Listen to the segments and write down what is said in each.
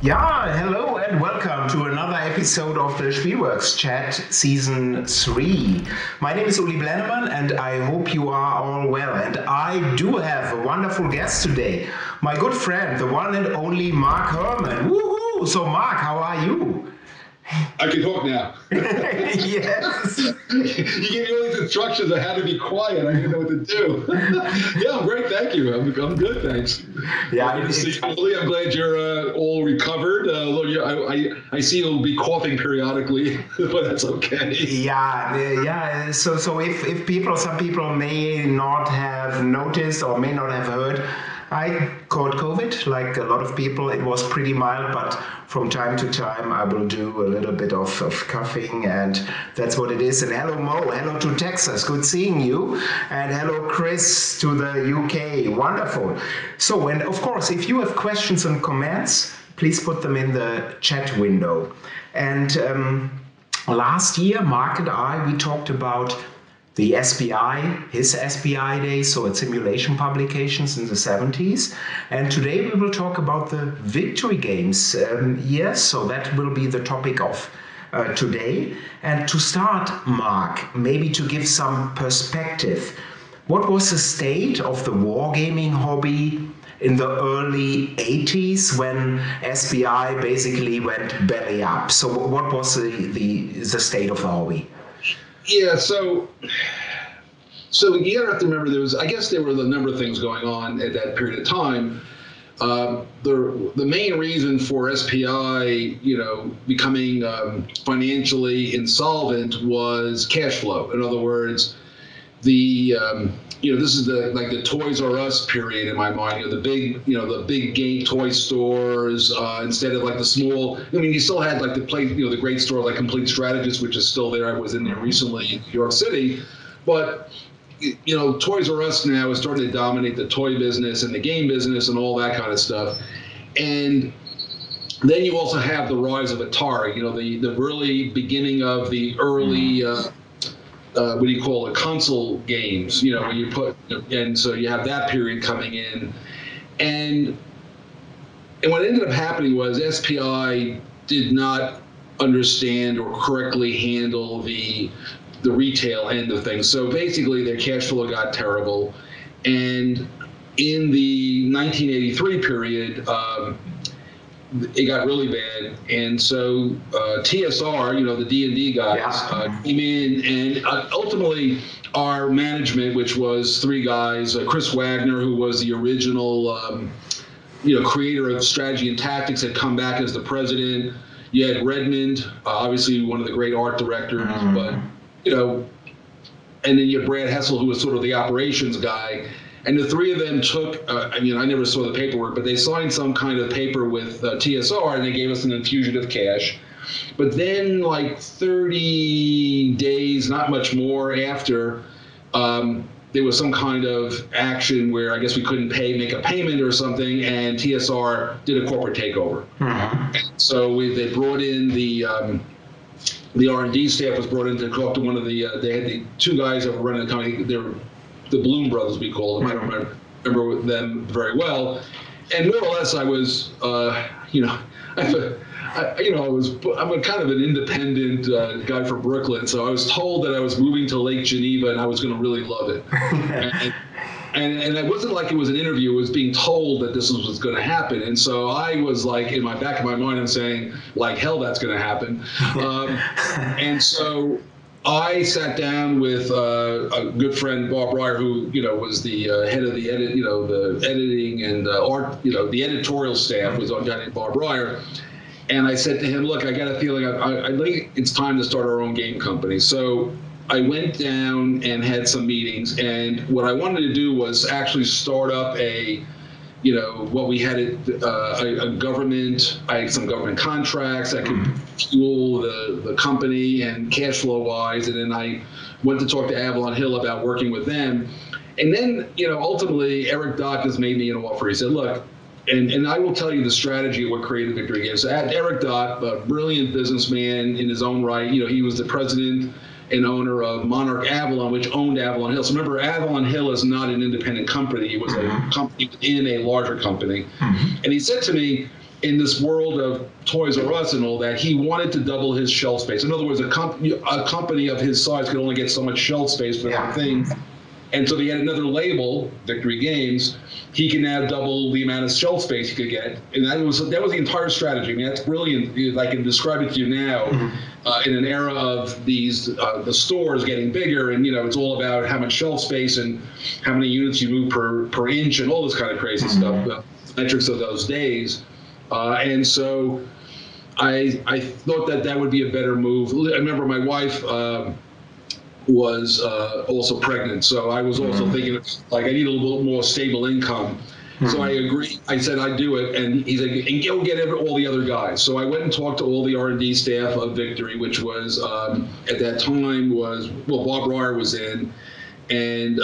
Yeah, hello and welcome to another episode of the Spielworxx Chat Season 3. My name is Uli Blennemann and I hope you are all well. And I do have a wonderful guest today, my good friend, the one and only Mark Herman. Woohoo! So Mark, how are you? I can talk now. Yes. You gave me all these instructions on how to be quiet. I didn't know what to do. Yeah, I'm great. Thank you. I'm good. Thanks. Yeah, I'm glad you're all recovered. I see you'll be coughing periodically, but that's okay. Yeah. So if some people may not have noticed or may not have heard, I caught COVID, like a lot of people. It was pretty mild, but from time to time I will do a little bit of coughing, and that's what it is. And hello Mo, hello to Texas, good seeing you. And hello Chris to the UK, wonderful. So, and of course, if you have questions and comments, please put them in the chat window. And last year, Mark and I, we talked about the SPI, his SPI days, so it's simulation publications in the 70s. And today we will talk about the victory games. Yes, so that will be the topic of today. And to start, Mark, maybe to give some perspective, what was the state of the wargaming hobby in the early 80s when SPI basically went belly up? So what was the state of the hobby? Yeah, so you have to remember there were a number of things going on at that period of time. The main reason for SPI, becoming financially insolvent was cash flow. In other words, this is the Toys R Us period in my mind. The big game toy stores instead of like the small. I mean, you still had like the great store like Complete Strategist, which is still there. I was in there recently in New York City, but Toys R Us now is starting to dominate the toy business and the game business and all that kind of stuff. And then you also have the rise of Atari. The really beginning of the early. What do you call it? Console games, where you put, and so you have that period coming in, and what ended up happening was SPI did not understand or correctly handle the retail end of things. So basically, their cash flow got terrible, and in the 1983 period. It got really bad, and so TSR, the D&D guys, came in, and ultimately our management, which was three guys, Chris Wagner, who was the original, creator of Strategy and Tactics, had come back as the president. You had Redmond, obviously one of the great art directors, but and then you had Brad Hessel, who was sort of the operations guy. And the three of them took, I never saw the paperwork, but they signed some kind of paper with TSR, and they gave us an infusion of cash. But then, like 30 days, not much more after, there was some kind of action where I guess we couldn't make a payment or something, and TSR did a corporate takeover. So they brought in the R&D staff was brought in to talk to one of they had the two guys that were running the company. They were the Bloom brothers, we called them. I don't remember them very well. And more or less, I was, I'm a kind of an independent guy from Brooklyn. So I was told that I was moving to Lake Geneva and I was going to really love it. And it wasn't like it was an interview. It was being told that this was going to happen. And so I was like, in my back of my mind, I'm saying, like, hell, that's going to happen. And so I sat down with a good friend, Bob Breyer, who was the head of the the editing and art, the editorial staff was on guy named Bob Breyer, and I said to him, "Look, I got a feeling I think it's time to start our own game company." So I went down and had some meetings, and what I wanted to do was actually start up what we had a government. I had some government contracts that could fuel the company and cash flow wise, and then I went to talk to Avalon Hill about working with them. And then, ultimately, Eric Dock has made me an offer. He said, "Look," and I will tell you the strategy of what Creative Victory Games. So Eric Dock, a brilliant businessman in his own right. He was the president and owner of Monarch Avalon, which owned Avalon Hill. So remember, Avalon Hill is not an independent company. It was a company within a larger company. And he said to me, in this world of Toys R Us and all that, he wanted to double his shelf space. In other words, a company of his size could only get so much shelf space for that thing. And so they had another label, Victory Games. He can now double the amount of shelf space he could get, and that was the entire strategy. I mean, that's brilliant. I can describe it to you now, in an era of these the stores getting bigger, and it's all about how much shelf space and how many units you move per inch and all this kind of crazy stuff, metrics of those days. And so I thought that would be a better move. I remember my wife was also pregnant, so I was also thinking, like, I need a little more stable income. So I agreed. I said I'd do it, and he said, and go get all the other guys. So I went and talked to all the R&D staff of Victory, which was at that time Bob Royer was in, and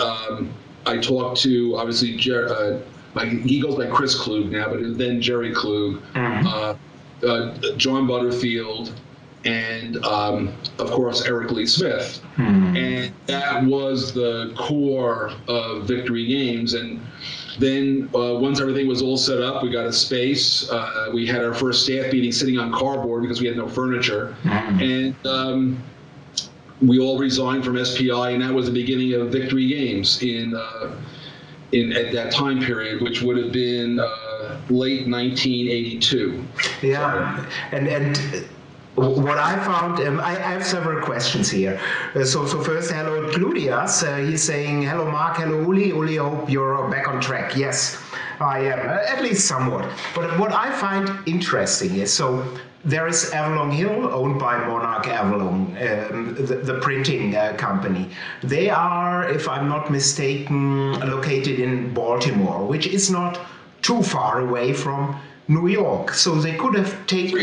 I talked to obviously he goes by Chris Klug now, but then Jerry Klug, John Butterfield, and of course Eric Lee Smith, and that was the core of Victory Games. And then once everything was all set up, we got a space. We had our first staff meeting sitting on cardboard because we had no furniture, and we all resigned from SPI, and that was the beginning of Victory Games in at that time period, which would have been late 1982. Yeah, and what I found, I have several questions here. So first, hello Claudius. He's saying, hello Mark, hello Uli. Uli, I hope you're back on track. Yes, I am, at least somewhat. But what I find interesting is, so there is Avalon Hill, owned by Monarch Avalon, the printing company. They are, if I'm not mistaken, located in Baltimore, which is not too far away from New York. So they could have taken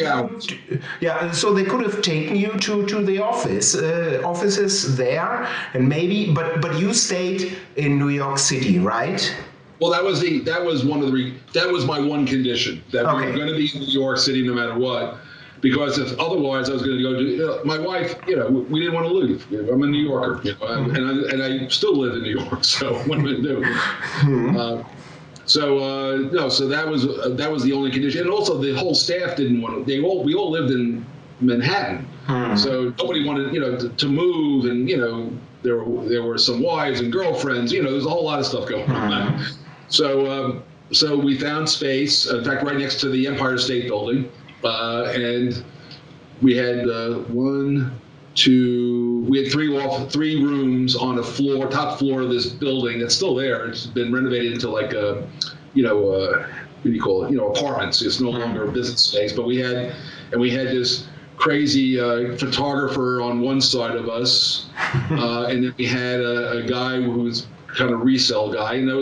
so they could have taken you to the offices there, and maybe, but you stayed in New York City, right? Well, that was my one condition, that we were going to be in New York City no matter what, because if otherwise I was going to go to my wife. We didn't want to leave. I'm a New Yorker, and I still live in New York. So what am I going to do? So that was the only condition, and also the whole staff didn't want to. We all lived in Manhattan, so nobody wanted to move, and there were some wives and girlfriends. There's a whole lot of stuff going on. So we found space. In fact, right next to the Empire State Building, and we had we had three rooms on a top floor of this building that's still there. It's been renovated into like a, what do you call it? Apartments. It's no longer a business space. But we had this crazy photographer on one side of us, and then we had a guy who was kind of resale guy, and that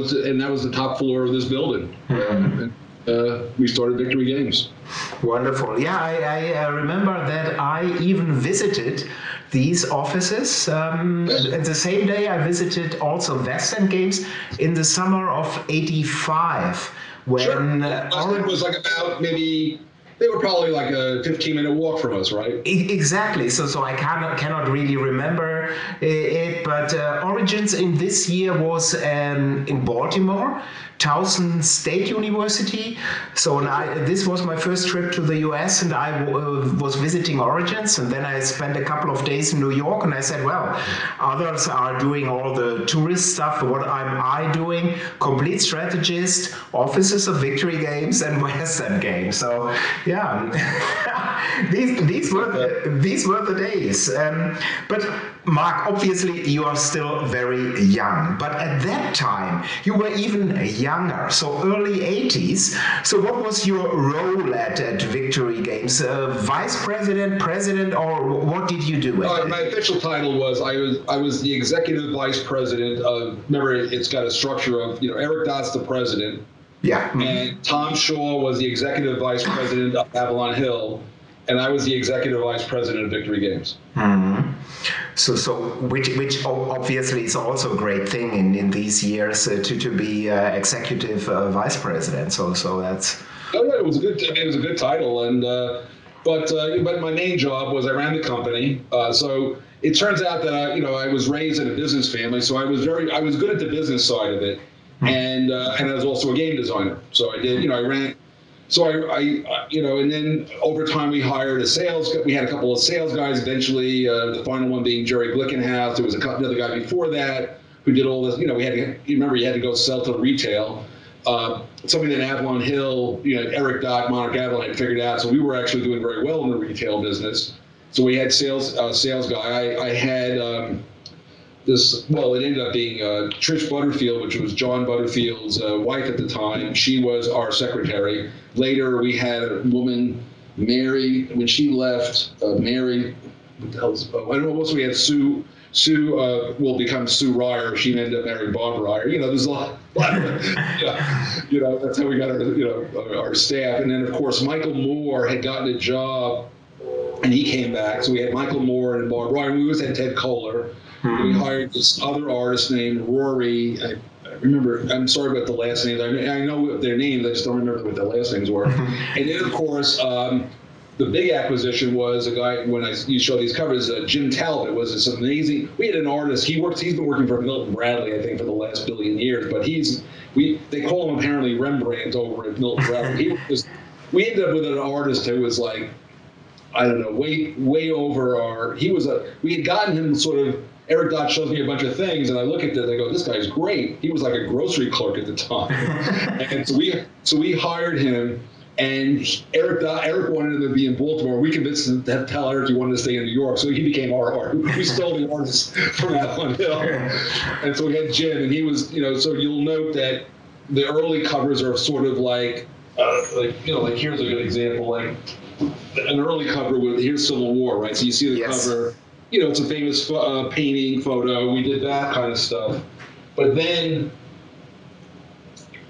was the top floor of this building. We started Victory Games. Wonderful. Yeah, I remember that I even visited these offices. And the same day I visited also West End Games in the summer of '85. When it was like about maybe, they were probably like a 15-minute walk from us, right? Exactly. So I cannot really remember it, but Origins in this year was in Baltimore, Towson State University. So this was my first trip to the US, and I was visiting Origins, and then I spent a couple of days in New York, and I said, well, others are doing all the tourist stuff. What am I doing? Complete strategist, offices of Victory Games and West End Games. So yeah, these were the days. But Mark, obviously you are still very young, but at that time you were even younger, so early 80s. So what was your role at Victory Games? Vice president, president, or what did you do? My official title was I was the executive vice president of. Remember, it's got a structure of Eric Dott's the president. Yeah. And Tom Shaw was the executive vice president of Avalon Hill, and I was the executive vice president of Victory Games. So which obviously is also a great thing in these years to be executive vice president. So that's. Oh yeah, it was a good title, and but my main job was I ran the company. So it turns out that I was raised in a business family, so I was good at the business side of it. And I was also a game designer. So I did, I So and then over time we hired we had a couple of sales guys. Eventually, the final one being Jerry Glickenhaus. There was another guy before that who did all this. You remember you had to go sell to retail. Something that Avalon Hill, Eric Dodd, Monarch Avalon had figured out. So we were actually doing very well in the retail business. So we had sales guy. I had it ended up being Trish Butterfield, which was John Butterfield's wife at the time. She was our secretary. Later, we had a woman, Mary. When she left, Mary, what the hell is, I don't know what else we had. Sue will become Sue Ryer. She ended up marrying Bob Ryer. There's a lot of, that's how we got our staff. And then, of course, Michael Moore had gotten a job, and he came back. So we had Michael Moore and Bob Ryer. And we always had Ted Kohler. We hired this other artist named Rory. I remember, I'm sorry about the last names. I know their names, I just don't remember what their last names were. And then, of course, the big acquisition was a guy, you show these covers, Jim Talbot was this amazing, we had an artist, he's been working for Milton Bradley, I think, for the last billion years, but they call him apparently Rembrandt over at Milton Bradley. We ended up with an artist who was like, I don't know, way over we had gotten him sort of, Eric Dodd shows me a bunch of things, and I look at this, I go, this guy's great. He was like a grocery clerk at the time. And so we hired him, and Eric wanted him to be in Baltimore. We convinced him to tell Eric he wanted to stay in New York, so he became our artist. We stole the artist from Avalon Hill. And so we had Jim, and he was, so you'll note that the early covers are sort of like here's a good example, like an early cover here's Civil War, right? So you see the cover. It's a famous painting, photo. We did that kind of stuff. But then,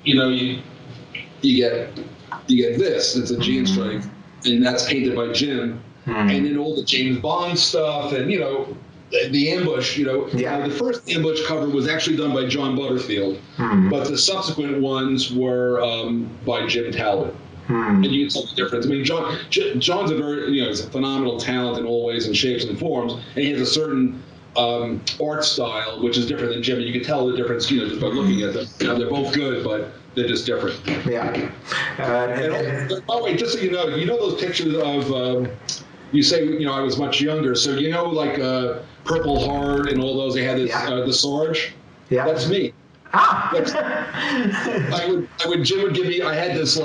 you get this. It's a Gene Strike, and that's painted by Jim. And then all the James Bond stuff, and the ambush. The first ambush cover was actually done by John Butterfield, but the subsequent ones were by Jim Talbot. And you can tell the difference. I mean, John's he's a phenomenal talent in all ways and shapes and forms, and he has a certain art style which is different than Jim. And you can tell the difference, just by looking at them. They're both good, but they're just different. Yeah. And by the way, just so you know those pictures of you say, I was much younger, so like Purple Heart and all those. They had this the Sarge. Yeah. That's me. Jim would give me, I had this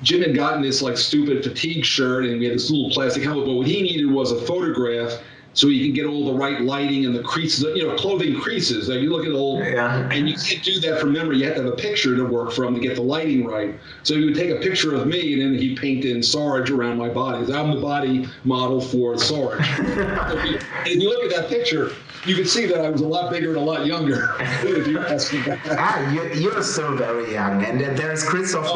Jim had gotten this stupid fatigue shirt, and we had this little plastic helmet, but what he needed was a photograph so he could get all the right lighting and the creases, clothing creases. Like you look at and you can't do that from memory. You have to have a picture to work from to get the lighting right. So he would take a picture of me, and then he'd paint in Sarge around my body. I'm the body model for Sarge. And if you look at that picture, you can see that I was a lot bigger and a lot younger. If you ask me that. You're still very young. And there's Christoph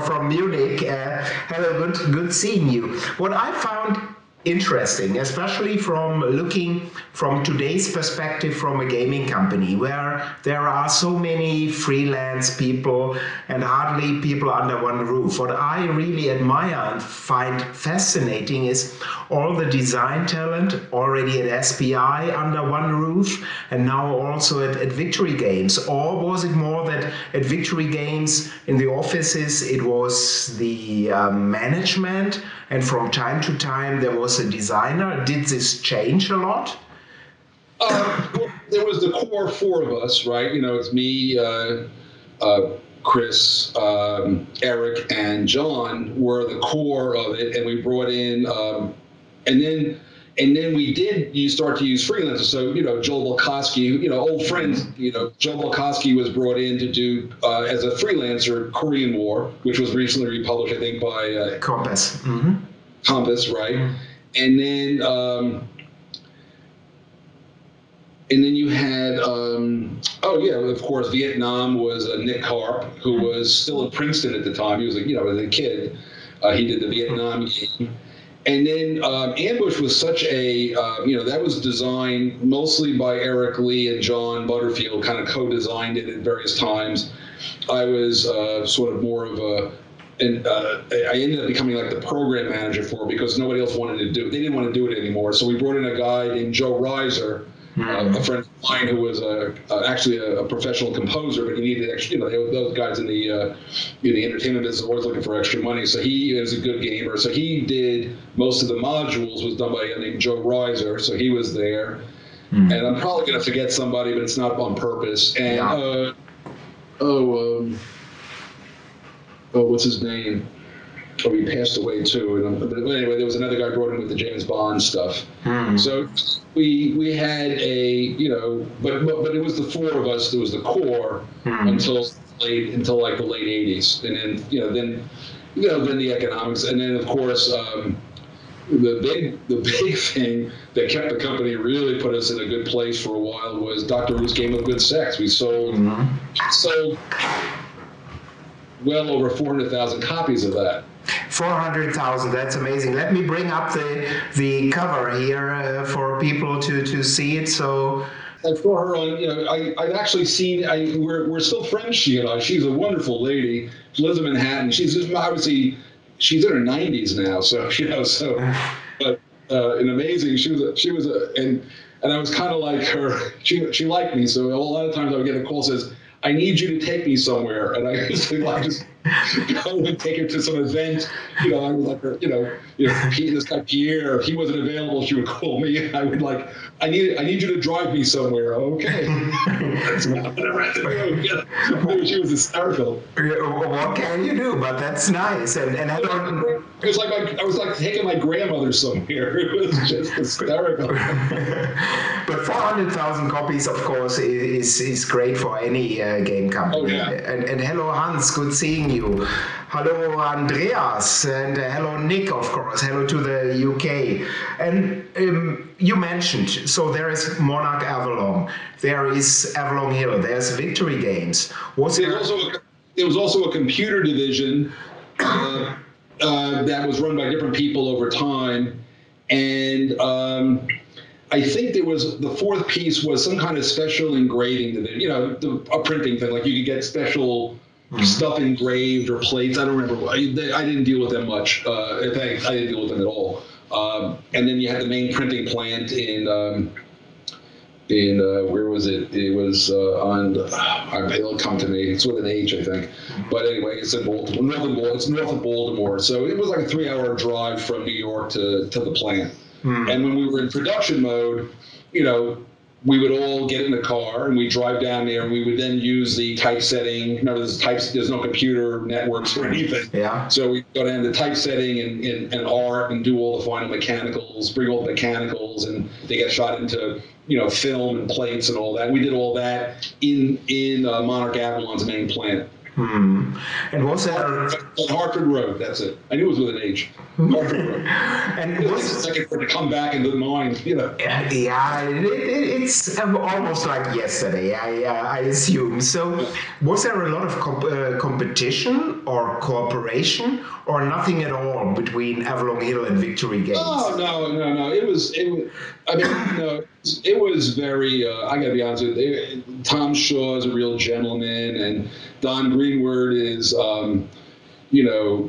from Munich. Hello, good seeing you. What I found interesting, especially from looking from today's perspective from a gaming company where there are so many freelance people and hardly people under one roof. What I really admire and find fascinating is all the design talent already at SPI under one roof, and now also at Victory Games. Or was it more that at Victory Games in the offices it was the management, and from time to time there was a designer? Did this change a lot? Well, there was the core four of us, right? It's me, Chris, Eric, and John were the core of it, and we brought in, and then you start to use freelancers. So, Joel Balkowski, old friends, Joel Balkowski was brought in to do, as a freelancer, Korean War, which was recently republished, I think, by Compass. Compass, right? Mm-hmm. And then you had, of course, Vietnam was Nick Harp, who was still at Princeton at the time. He was as a kid, he did the Vietnam game. And then Ambush was such a, that was designed mostly by Eric Lee and John Butterfield, kind of co-designed it at various times. I was sort of more of I ended up becoming like the program manager for it because nobody else wanted to do it. They didn't want to do it anymore. So we brought in a guy named Joe Reiser, A friend of mine who was actually a professional composer, but he needed extra. Those guys in the entertainment business are always looking for extra money. So he is a good gamer. So he did most of the modules. Was done by a guy named Joe Reiser. So he was there. And I'm probably going to forget somebody, but it's not on purpose. And what's his name? Oh, he passed away too. But anyway, there was another guy brought in with the James Bond stuff. So we had but it was the four of us. There was the core until like the late '80s, and then the economics, and then of course the big thing that kept the company, really put us in a good place for a while, was Doctor Who's Game of Good Sex. We sold well over 400,000 copies of that. 400,000, that's amazing. Let me bring up the cover here for people to see it. So I saw her on, I've actually seen, we're still friends, she and I. She's a wonderful lady. She lives in Manhattan. She's obviously, she's in her 90s now, but an amazing, and I was kind of like her, she liked me, so a lot of times I would get a call that says, I need you to take me somewhere, and I used to just go and take her to some event. I was like, this guy Pierre, if he wasn't available, she would call me, and I would I need you to drive me somewhere. Okay, that's whatever I had to do. She was hysterical. What can you do? But that's nice, and I don't. It was like I was like taking my grandmother somewhere. It was just hysterical. But 400,000 copies, of course, is great for any game company. Oh, yeah. And hello, Hans. Good seeing you. Hello, Andreas, and hello, Nick, of course. Hello to the UK. And you mentioned, so there is Monarch Avalon, there is Avalon Hill, there's Victory Games. There was also a computer division that was run by different people over time, and I think there was the fourth piece was some kind of special engraving division, a printing thing, like you could get special stuff engraved or plates. I don't remember. I didn't deal with them much. In fact, I didn't deal with them at all. And then you had the main printing plant in where was it? It was it'll come to me. It's with an H, I think. But anyway, it's in Baltimore. It's north of Baltimore. So it was like a 3-hour drive from New York to the plant. And when we were in production mode, we would all get in the car and we'd drive down there, and we would then use the typesetting. Remember, there's no computer networks or anything. Yeah. So we go down to typesetting and art and do all the final mechanicals, bring all the mechanicals, and they get shot into film and plates and all that. We did all that in Monarch Avalon's main plant. And was that on Hartford Road? That's it. I knew it was with an H. Hartford Road. And it was a second for it to come back into the mind, Yeah, it's almost like yesterday. I assume. So, was there a lot of competition or cooperation, or nothing at all between Avalon Hill and Victory Games? Oh no. It was. I mean, it was very. I got to be honest with you. Tom Shaw is a real gentleman, and Don Greenward is,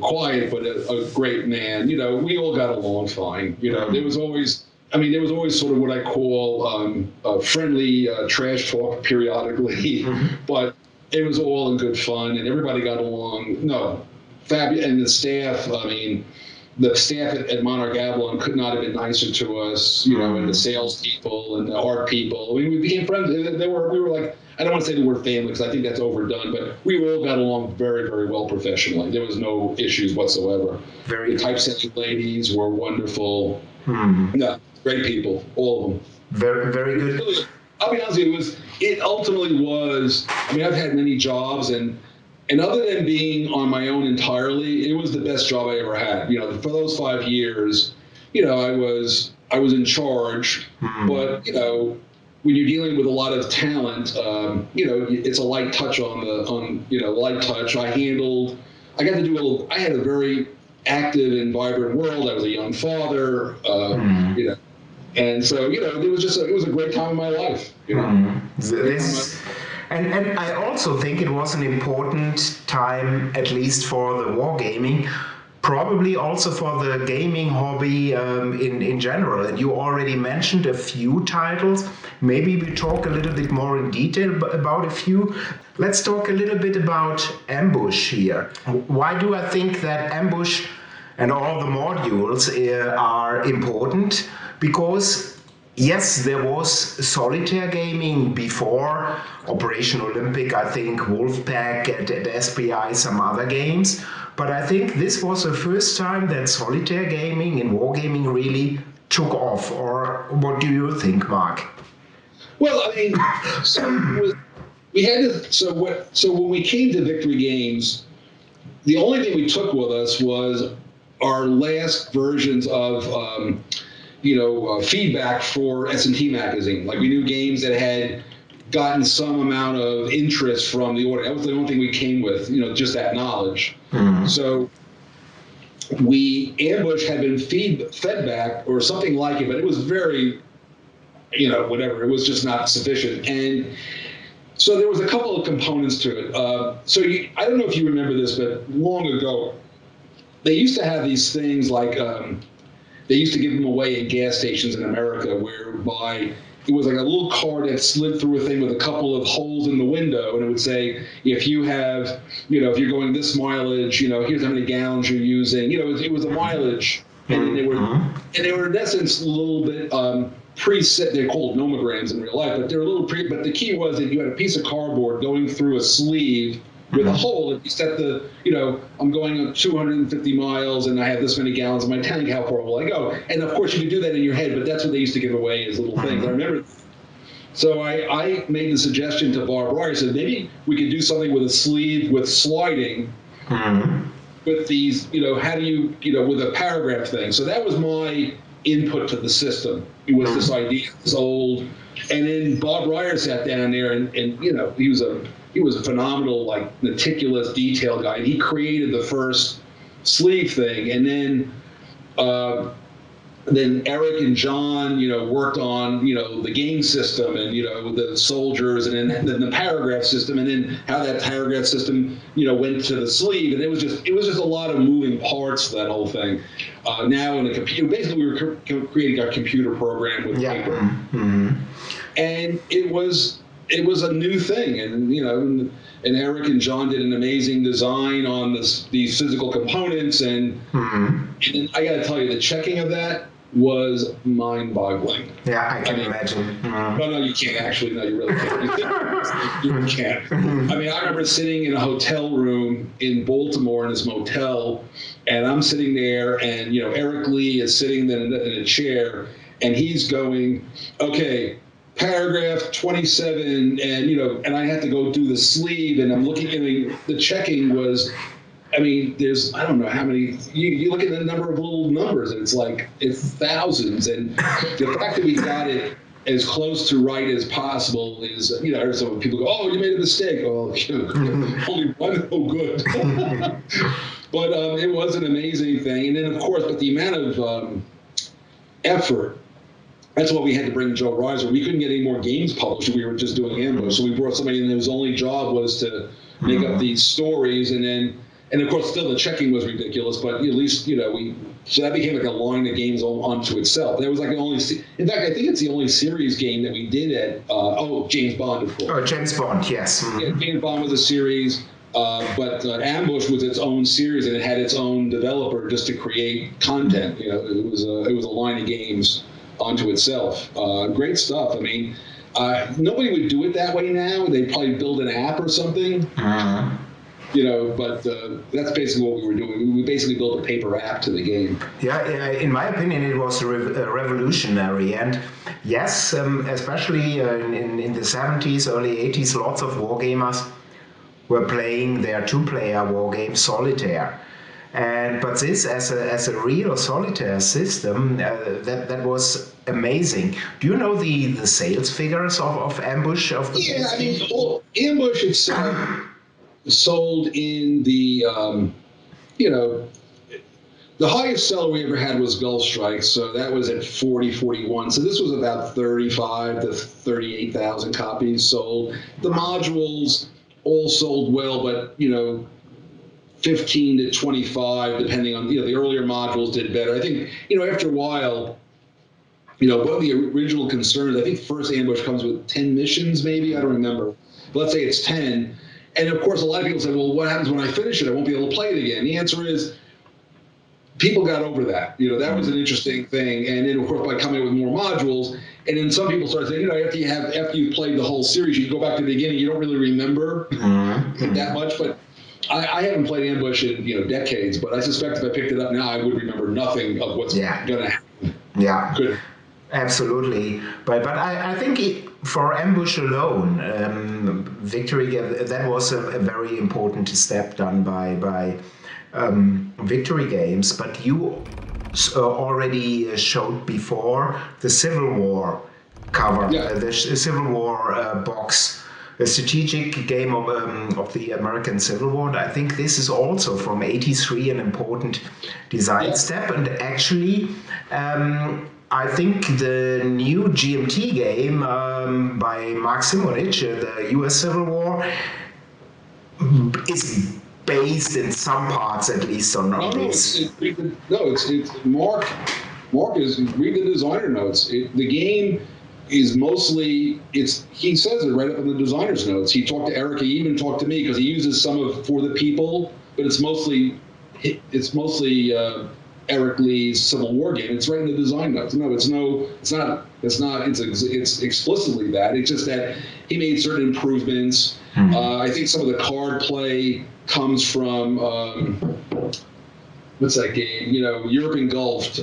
quiet but a great man. We all got along fine. There was always sort of what I call friendly trash talk periodically, but it was all in good fun, and everybody got along. No, fabulous, and the staff. I mean, the staff at Monarch Avalon could not have been nicer to us. And the sales people and the art people. I mean, we became friends. We were like. I don't want to say that we're family because I think that's overdone, but we all got along very, very well professionally. There was no issues whatsoever. The typesetting ladies were wonderful. Yeah, great people, all of them. Very, very good. Really, I'll be honest with you, it ultimately was, I've had many jobs, and other than being on my own entirely, it was the best job I ever had. For those 5 years, I was in charge, but, when you're dealing with a lot of talent, it's a light touch light touch. I had a very active and vibrant world. I was a young father, and so, it was a great time in my life, And I also think it was an important time, at least for the wargaming, probably also for the gaming hobby in general. And you already mentioned a few titles. Maybe we talk a little bit more in detail about a few. Let's talk a little bit about Ambush here. Why do I think that Ambush and all the modules are important? Because yes, there was solitaire gaming before Operation Olympic, I think Wolfpack at SPI, some other games. But I think this was the first time that solitaire gaming and wargaming really took off. Or what do you think, Mark? Well, I mean, we had to. So when we came to Victory Games, the only thing we took with us was our last versions of feedback for S&T magazine. Like we knew games that had gotten some amount of interest from the audience. That was the only thing we came with, just that knowledge. Mm-hmm. So Ambush had been fed back or something like it, but it was very, whatever. It was just not sufficient. And so there was a couple of components to it. I don't know if you remember this, but long ago, they used to have these things like, they used to give them away at gas stations in America, whereby it was like a little card that slid through a thing with a couple of holes in the window, and it would say, if you have, if you're going this mileage, here's how many gallons you're using. It was a mileage, and they were in essence a little bit preset. They're called nomograms in real life, but they're a little But the key was that you had a piece of cardboard going through a sleeve with a hole, and you set I'm going on 250 miles and I have this many gallons in my tank, how far will I go? And of course you could do that in your head, but that's what they used to give away as little things. I remember. So I made the suggestion to Bob Breyer, I said maybe we could do something with a sleeve with sliding with these, how do you, with a paragraph thing. So that was my input to the system. It was this idea, this old, and then Bob Breyer sat down there and he was a phenomenal, like, meticulous detail guy. He created the first sleeve thing, and then Eric and John, worked on, the game system and, the soldiers, and then the paragraph system, and then how that paragraph system, went to the sleeve, and it was just a lot of moving parts to that whole thing. Now in a computer, basically we were creating a computer program with paper, and it was a new thing, and and Eric and John did an amazing design on these physical components, and I got to tell you, the checking of that was mind-boggling. Yeah, I can imagine. No, you can't actually. No, you really can't. You can't. I mean, I remember sitting in a hotel room in Baltimore in this motel, and I'm sitting there, and Eric Lee is sitting in a chair, and he's going, okay, paragraph 27, and I had to go do the sleeve, and I'm looking, the checking was, there's, I don't know how many, you look at the number of little numbers, and it's thousands, and the fact that we got it as close to right as possible is, so when people go, oh, you made a mistake, well, only one, oh, good. But it was an amazing thing, and then, of course, but the amount of effort. That's why we had to bring Joe Reiser. We couldn't get any more games published. We were just doing Ambush. So we brought somebody in whose only job was to make up these stories. And of course, still the checking was ridiculous, but at least, so that became like a line of games onto itself. That was like in fact, I think it's the only series game that we did at, James Bond, of course. Oh, James Bond, yes. Yeah, James Bond was a series, but Ambush was its own series, and it had its own developer just to create content. It was a line of games onto itself. Great stuff. Nobody would do it that way now. They'd probably build an app or something. But that's basically what we were doing. We basically built a paper app to the game. Yeah, in my opinion, it was revolutionary. And yes, especially in the 70s, early 80s, lots of wargamers were playing their two-player war game Solitaire. But this, as a real solitaire system, that was amazing. Do you know the sales figures of Ambush? Ambush itself sold in the the highest seller we ever had was Gulf Strike, so that was at 41. So this was about 35 to 38,000 copies sold. The modules all sold well, but 15 to 25, depending on, the earlier modules did better. I think, after a while, one of the original concerns, I think first ambush comes with 10 missions, maybe, I don't remember. But let's say it's 10. And of course, a lot of people say, well, what happens when I finish it? I won't be able to play it again. The answer is, people got over that. That was an interesting thing. And then, of course, by coming up with more modules, and then some people start saying, after you've played the whole series, you go back to the beginning, you don't really remember that much. But I haven't played Ambush in decades, but I suspect if I picked it up now, I would remember nothing of what's going to happen. Yeah. Good. Absolutely, but I think for Ambush alone, Victory, that was a very important step done by Victory Games. But you already showed before the Civil War cover, the Civil War box, a strategic game of the American Civil War. And I think this is also from '83 an important design step, and actually. I think the new GMT game by Mark Herman, the U.S. Civil War, is based in some parts, at least, on this. It's Mark. Mark is read the designer notes. The game is mostly he says it right up in the designer's notes. He talked to Eric. He even talked to me because he uses some of For the People, but it's mostly Eric Lee's Civil War game. It's right in the design notes. No, it's not. It's explicitly that. It's just that he made certain improvements. I think some of the card play comes from what's that game? Europe Engulfed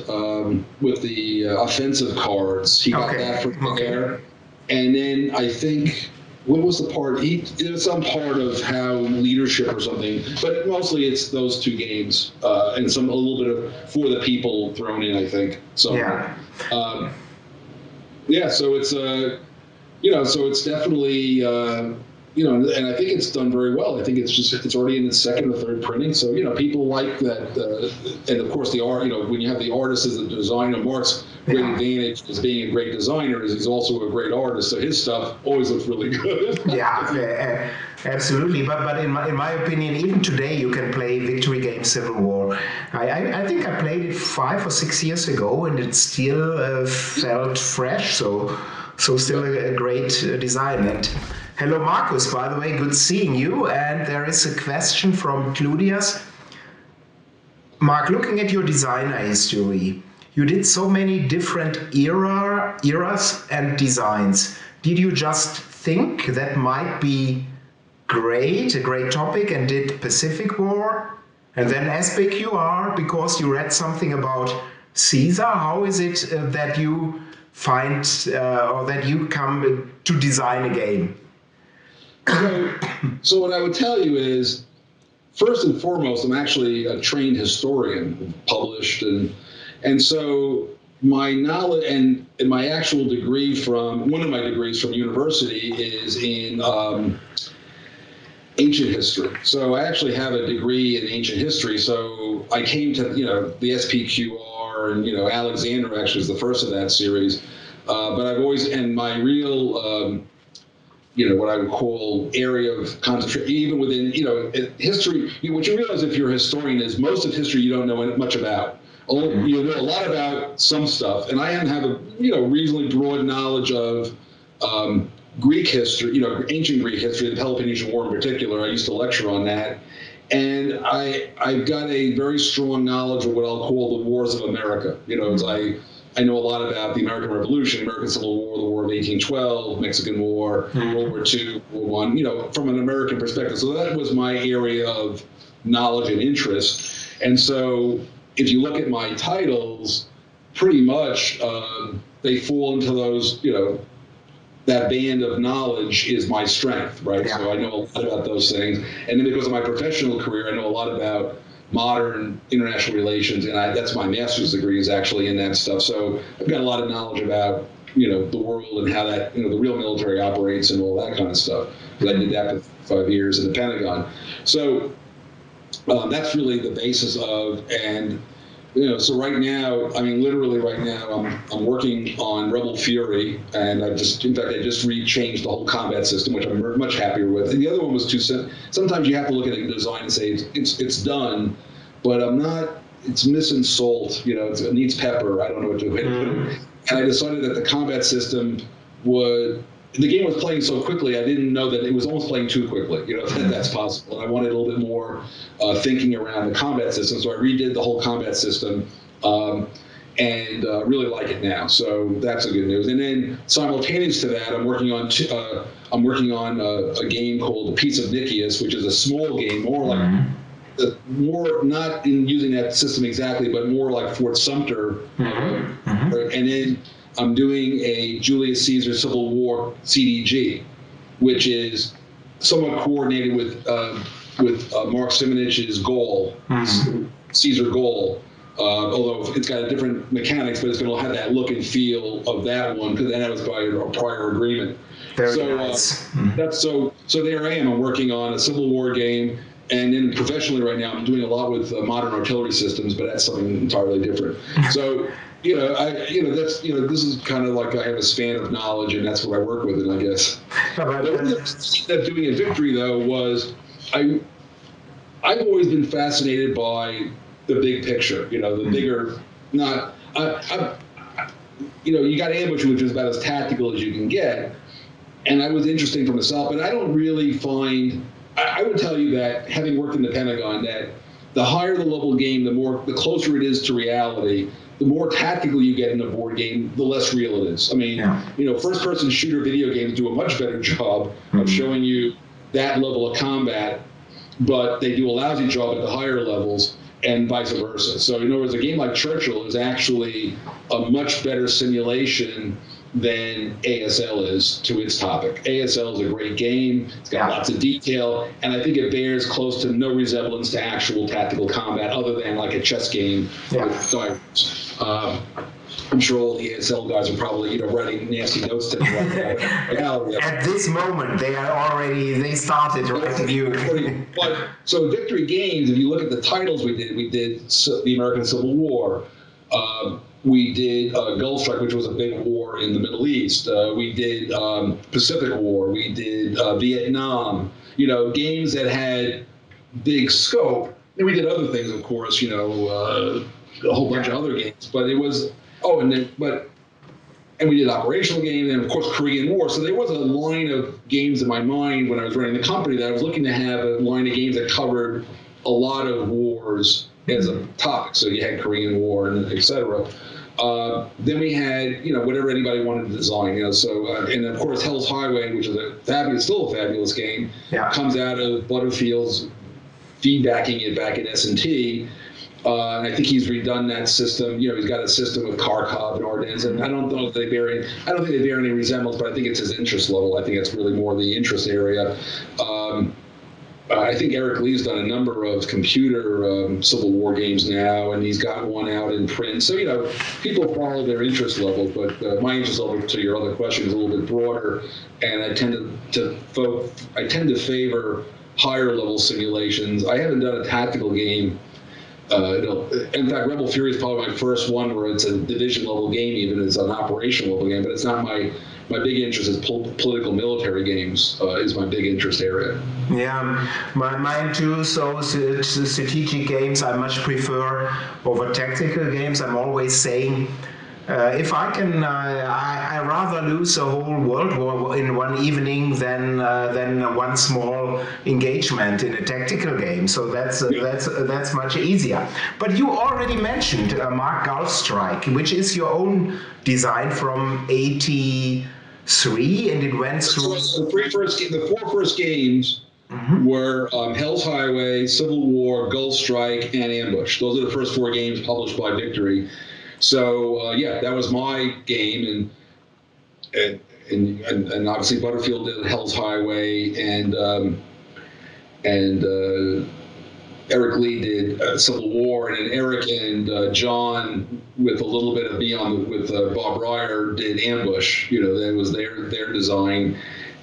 with the offensive cards. He got that from there. And then I think. What was the part? There's some part of how leadership or something, but mostly it's those two games and a little bit of For the People thrown in, I think. So so it's so it's definitely and I think it's done very well. I think it's already in its second or third printing. So people like that, and of course the art. When you have the artist as the designer, Mark's great advantage as being a great designer is he's also a great artist. So his stuff always looks really good. Absolutely. But in my opinion, even today you can play Victory Game Civil War. I think I played it 5 or 6 years ago, and it still felt fresh. So still a great design. And hello, Marcus, by the way, good seeing you. And there is a question from Claudius. Mark, looking at your designer history, you did so many different eras and designs. Did you just think that might be a great topic, and did Pacific War? And then as big you are because you read something about Caesar? How is it that you find or that you come to design a game? So what I would tell you is, first and foremost, I'm actually a trained historian, published, and so my knowledge and my actual degree one of my degrees from university is in ancient history. So I actually have a degree in ancient history. So I came to the SPQR, and Alexander actually is the first of that series. But I've always, and my real what I would call area of concentration, even within history. What you realize if you're a historian is most of history you don't know much about. You know a lot about some stuff, and I have a reasonably broad knowledge of Greek history, ancient Greek history, the Peloponnesian War in particular. I used to lecture on that, and I've got a very strong knowledge of what I'll call the wars of America. I know a lot about the American Revolution, American Civil War, the War of 1812, Mexican War, World War II, World War I, from an American perspective. So that was my area of knowledge and interest. And so if you look at my titles, pretty much they fall into those, that band of knowledge is my strength, right? Yeah. So I know a lot about those things. And then because of my professional career, I know a lot about modern international relations, and that's my master's degree is actually in that stuff. So I've got a lot of knowledge about, the world and how that, the real military operates and all that kind of stuff. Because I did that for 5 years in the Pentagon. So that's really the basis of, and So right now, I mean, literally right now, I'm working on Rebel Fury, and I just changed the whole combat system, which I'm much happier with. And the other one was too simple. Sometimes you have to look at the design and say it's done, but I'm not. It's missing salt. It needs pepper. I don't know what to do. And I decided that the combat system would. The game was playing so quickly, I didn't know that it was almost playing too quickly. That's possible. And I wanted a little bit more thinking around the combat system, so I redid the whole combat system, and really like it now. So that's the good news. And then simultaneous to that, I'm working on a game called The Peace of Nicias, which is a small game, more like not in using that system exactly, but more like Fort Sumter. And then I'm doing a Julius Caesar Civil War CDG, which is somewhat coordinated with Mark Simonich's Gaul, Caesar Gaul. Although it's got a different mechanics, but it's going to have that look and feel of that one, because that was by a prior agreement. Very nice. So there I am. I'm working on a Civil War game. And then professionally right now, I'm doing a lot with modern artillery systems, but that's something entirely different. So, this is kind of like I have a span of knowledge, and that's what I work with it, I guess. But what I ended up doing at Victory, though, was I've always been fascinated by the big picture. The bigger, not, you got Ambush, which is about as tactical as you can get, and I was interesting for myself, but I don't really find. I would tell you that, having worked in the Pentagon, that the higher the level game, the closer it is to reality. The more tactical you get in a board game, the less real it is. I mean, first-person shooter video games do a much better job of showing you that level of combat, but they do a lousy job at the higher levels, and vice versa. So, in other words, a game like Churchill is actually a much better simulation than ASL is to its topic. ASL is a great game. It's got lots of detail, and I think it bears close to no resemblance to actual tactical combat, other than like a chess game with divers. I'm sure all the ASL guys are probably writing nasty notes to me right now. At this moment, they started writing you. But so Victory Games, if you look at the titles we did the American Civil War. We did Gulf Strike, which was a big war in the Middle East. We did Pacific War. We did Vietnam. Games that had big scope. And we did other things, of course. A whole bunch of other games. But it was and we did operational games, and of course Korean War. So there was a line of games in my mind when I was running the company that I was looking to have a line of games that covered a lot of wars as a topic. So you had Korean War and et cetera. Then we had, whatever anybody wanted to design, and of course Hell's Highway, which is still a fabulous game, comes out of Butterfield's feedbacking it back in S&T. And I think he's redone that system. He's got a system with Kharkov and Ardennes, and I don't think they bear any resemblance, but I think it's his interest level. I think it's really more the interest area. I think Eric Lee's done a number of computer Civil War games now, and he's got one out in print. So, people follow their interest level, but my interest level, to your other question, is a little bit broader, and I tend to favor higher level simulations. I haven't done a tactical game. In fact, Rebel Fury is probably my first one where it's a division level game, even it's an operational level game, but it's not my big interest is political military games is my big interest area. Yeah, mine too. So strategic games I much prefer over tactical games. I'm always saying, if I can, I rather lose a whole world war in one evening than one small engagement in a tactical game. So that's much easier. But you already mentioned Mark Gulf Strike, which is your own design from '83, and it went through. The four first games were Hell's Highway, Civil War, Gulf Strike, and Ambush. Those are the first four games published by Victory. So that was my game, and obviously Butterfield did Hell's Highway, and Eric Lee did Civil War, and then Eric and John, with a little bit of with Bob Ryer, did Ambush. That was their design,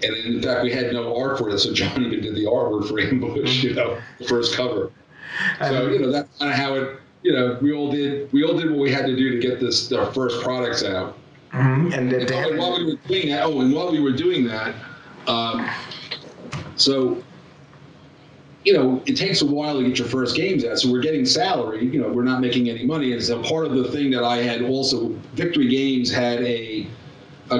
and then, in fact, we had no art for it, so John even did the artwork for Ambush. The first cover. So that's kind of how it. we all did what we had to do to get our first products out. And While we were doing that, and while we were doing that, so it takes a while to get your first games out. So we're getting salary. We're not making any money. And so part of the thing that I had also, Victory Games had a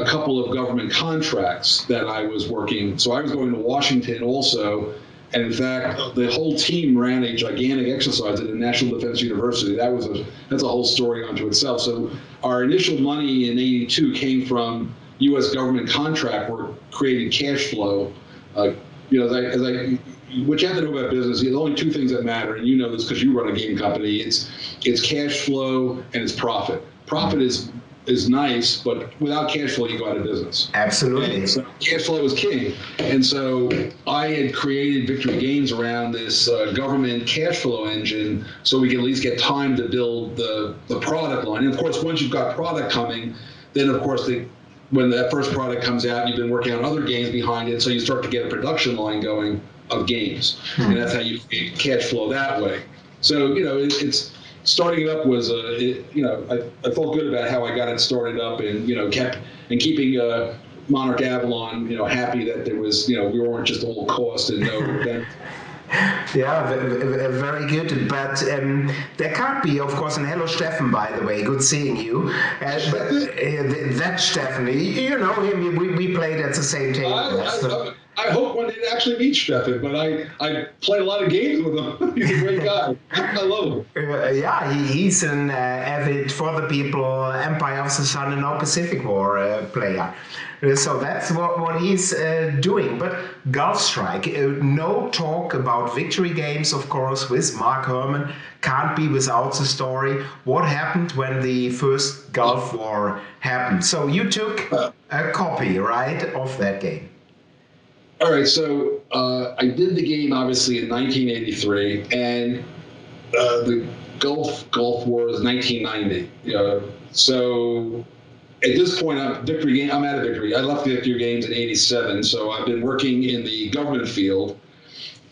couple of government contracts that I was working. So I was going to Washington also. And in fact, the whole team ran a gigantic exercise at the National Defense University. That's a whole story unto itself. So our initial money in '82 came from U.S. government contract work, creating cash flow. What you have to know about business, there's only two things that matter, and you know this because you run a game company. It's cash flow and it's profit. Profit is nice, but without cash flow, you go out of business. Absolutely. And so cash flow is king. And so I had created Victory Games around this government cash flow engine so we could at least get time to build the product line. And of course, once you've got product coming, then of course when that first product comes out, you've been working on other games behind it, so you start to get a production line going of games. And that's how you create cash flow that way. So, it's starting it up was, I felt good about how I got it started up and, keeping Monarch Avalon, happy that there was, we weren't just all cost and no benefit. Yeah, very good. But there can't be, of course, and hello, Steffen, by the way. Good seeing you. But that Steffen, you know him. We played at the same table. I hope one day to actually meet Steffen, but I play a lot of games with him. He's a great guy. I love him. He's an avid, for the people, Empire of the Sun and now Pacific War player. So that's what he's doing. But Gulf Strike, no talk about Victory Games, of course, with Mark Herman. Can't be without the story. What happened when the first Gulf War happened? So you took a copy, right, of that game? All right, so I did the game obviously in 1983, and the Gulf War was 1990. So at this point, I'm out of Victory. I left Victory Games in '87, so I've been working in the government field,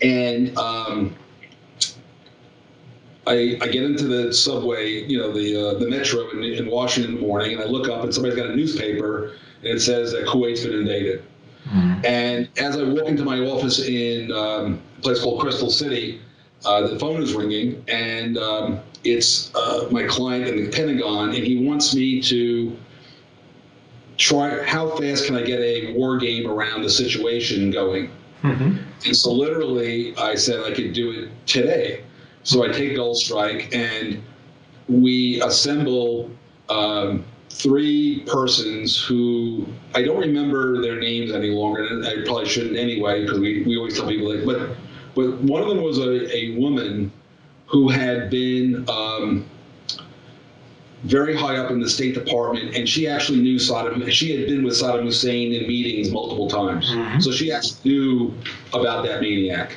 and I get into the subway, the metro in Washington in the morning, and I look up and somebody's got a newspaper, and it says that Kuwait's been invaded. And as I walk into my office in a place called Crystal City, the phone is ringing, and it's my client in the Pentagon, and he wants me to try how fast can I get a war game around the situation going. And so literally I said I could do it today. So I take Gulf Strike and we assemble 3 persons who I don't remember their names any longer, and I probably shouldn't anyway because we always tell people but one of them was a woman who had been very high up in the State Department, and she actually knew she had been with Saddam Hussein in meetings multiple times. So she actually knew about that maniac.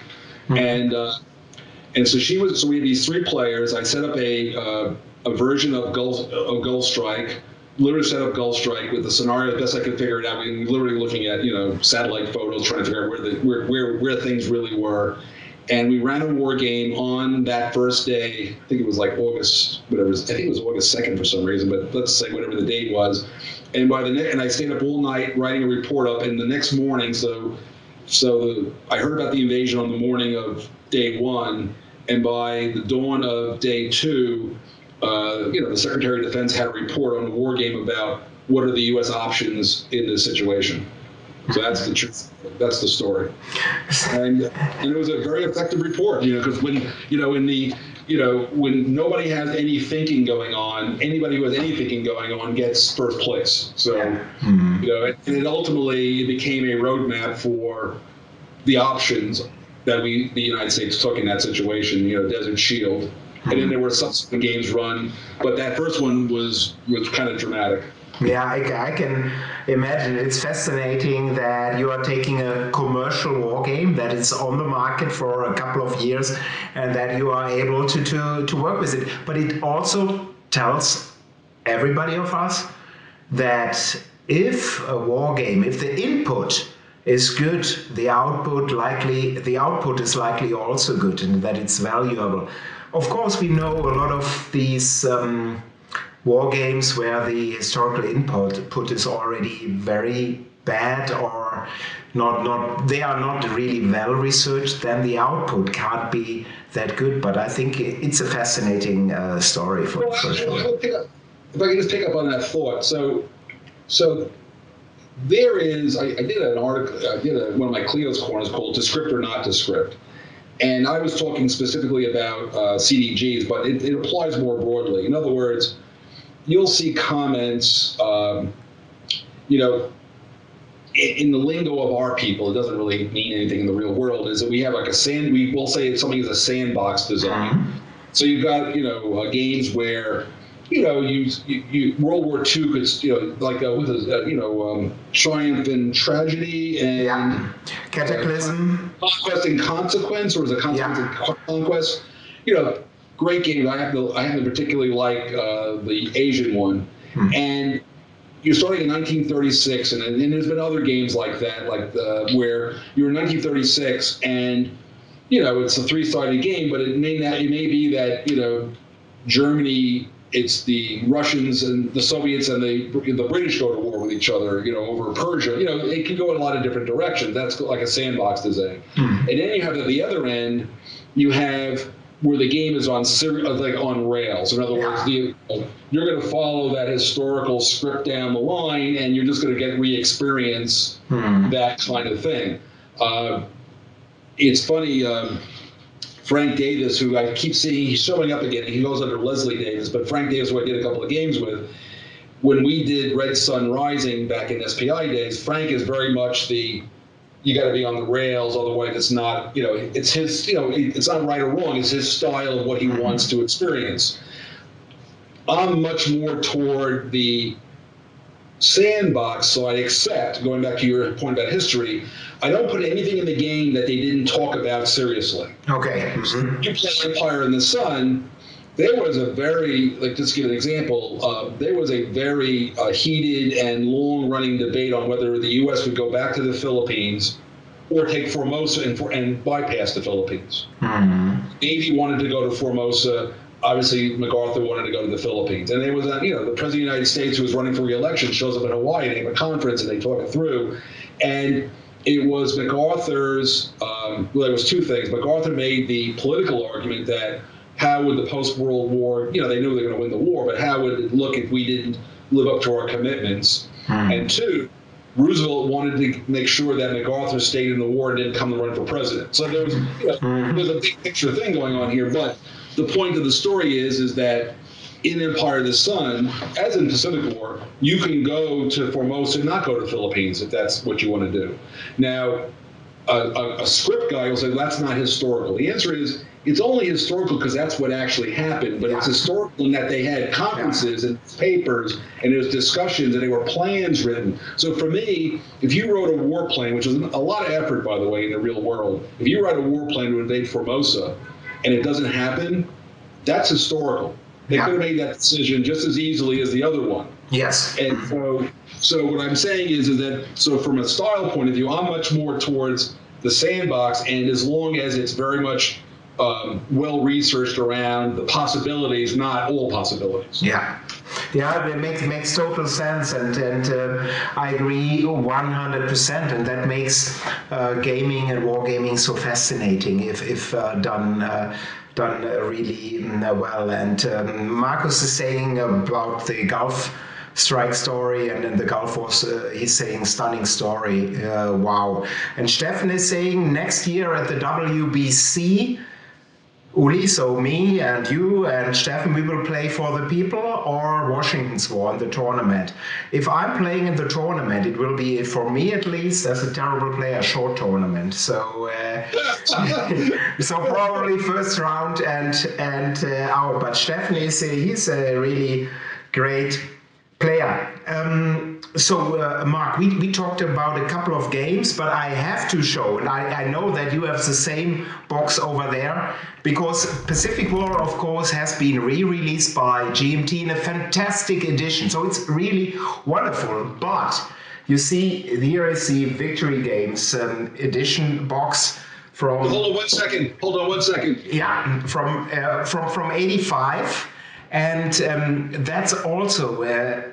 And so so we had these 3 players. I set up a version of Gulf Strike, literally set up Gulf Strike with the scenario as best I could figure it out. We were literally looking at, satellite photos, trying to figure out where things really were. And we ran a war game on that first day. I think it was like August, whatever. I think it was August 2nd for some reason, but let's say whatever the date was. And and I stayed up all night writing a report up. And the next morning, I heard about the invasion on the morning of day 1, and by the dawn of day 2, the Secretary of Defense had a report on the war game about what are the U.S. options in this situation. So that's the truth. That's the story. And it was a very effective report, because when nobody has any thinking going on, anybody who has any thinking going on gets first place. So, and it ultimately became a roadmap for the options that the United States took in that situation, Desert Shield. And then there were subsequent games run, but that first one was kind of dramatic. Yeah, I can imagine. It's fascinating that you are taking a commercial war game that is on the market for a couple of years and that you are able to work with it. But it also tells everybody of us that if a war game, if the input is good, the output is likely also good and that it's valuable. of course, we know a lot of these war games where the historical input is already very bad or not they are not really well researched. Then the output can't be that good. But I think it's a fascinating story for sure. If I can just pick up on that thought, so there is. I did an article. I did one of my Cleo's corners called "Descript or Not Descript," and I was talking specifically about CDGs, but it applies more broadly. In other words, you'll see comments, in the lingo of our people, it doesn't really mean anything in the real world, is that we have like we will say something is a sandbox design. Mm-hmm. So you've got, games where, you World War II could, like Triumph and Tragedy and Cataclysm. Conquest and Consequence, or was it Consequence and Conquest? Great game. I happen to particularly like the Asian one. Hmm. And you're starting in 1936, and there's been other games like that, where you're in 1936, and it's a three-sided game, but it may be that Germany, it's the Russians and the Soviets and the British go to war with each other, over Persia. It can go in a lot of different directions. That's like a sandbox design. And then you have at the other end, you have where the game is on rails. In other words, you're going to follow that historical script down the line, and you're just going to get re-experience that kind of thing. It's funny, Frank Davis, who I keep seeing, he's showing up again. He goes under Leslie Davis, but Frank Davis, who I did a couple of games with, when we did Red Sun Rising back in SPI days, Frank is very much you got to be on the rails, otherwise it's not, it's his, it's not right or wrong, it's his style of what he wants to experience. I'm much more toward the sandbox side, except, going back to your point about history, I don't put anything in the game that they didn't talk about seriously. Okay. Mm-hmm. You play Empire in the Sun, there was a very, just to give an example, there was a very heated and long-running debate on whether the U.S. would go back to the Philippines or take Formosa and bypass the Philippines. Mm-hmm. Navy wanted to go to Formosa. Obviously, MacArthur wanted to go to the Philippines. And there was, the President of the United States, who was running for re-election, shows up in Hawaii, and they have a conference, and they talk it through. And it was MacArthur's, there was two things. MacArthur made the political argument that how would the post-World War, they knew they were going to win the war, but how would it look if we didn't live up to our commitments? And two, Roosevelt wanted to make sure that MacArthur stayed in the war and didn't come and run for president. So there was, there's a big picture thing going on here. But the point of the story is that in Empire of the Sun, as in Pacific War, you can go to Formosa and not go to the Philippines if that's what you want to do. Now, a script guy will say, that's not historical. The answer is, it's only historical because that's what actually happened, but it's historical in that they had conferences and papers, and there's discussions, and there were plans written. So for me, if you wrote a war plan, which is a lot of effort, by the way, in the real world, if you write a war plan to invade Formosa and it doesn't happen, that's historical. They could have made that decision just as easily as the other one. Yes. And so what I'm saying is that, so from a style point of view, I'm much more towards the sandbox, and as long as it's very much well researched around the possibilities, not all possibilities. Yeah, it makes total sense, and I agree 100%, and that makes gaming and wargaming so fascinating if done really well. And Marcus is saying about the Gulf Strike story, and then the Gulf Wars, he's saying stunning story. Wow. And Steffen is saying next year at the WBC, Uli, so me and you and Steffen, we will play for the people or Washington's War in the tournament. If I'm playing in the tournament, it will be, for me at least, as a terrible player, a short tournament. So, so probably first round and out. But Steffen he's a really great player. So Mark, we talked about a couple of games, but I have to show, and I know that you have the same box over there, because Pacific War, of course, has been re-released by GMT in a fantastic edition. So it's really wonderful. But you see, here is the Victory Games edition box from. Hold on 1 second. Hold on 1 second. Yeah, from '85, and that's also a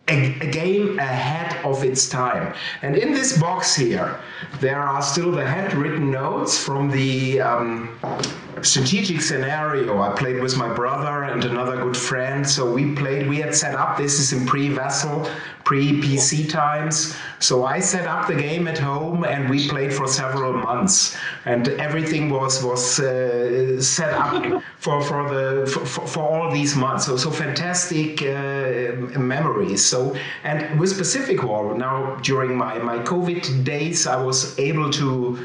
game ahead of its time. And in this box here, there are still the handwritten notes from the strategic scenario I played with my brother and another good friend. So we had set up, this is in pre-Vessel, pre-PC times. So I set up the game at home and we played for several months. And everything was set up for all these months. So fantastic memories. So, and with Pacific War, now during my COVID days, I was able to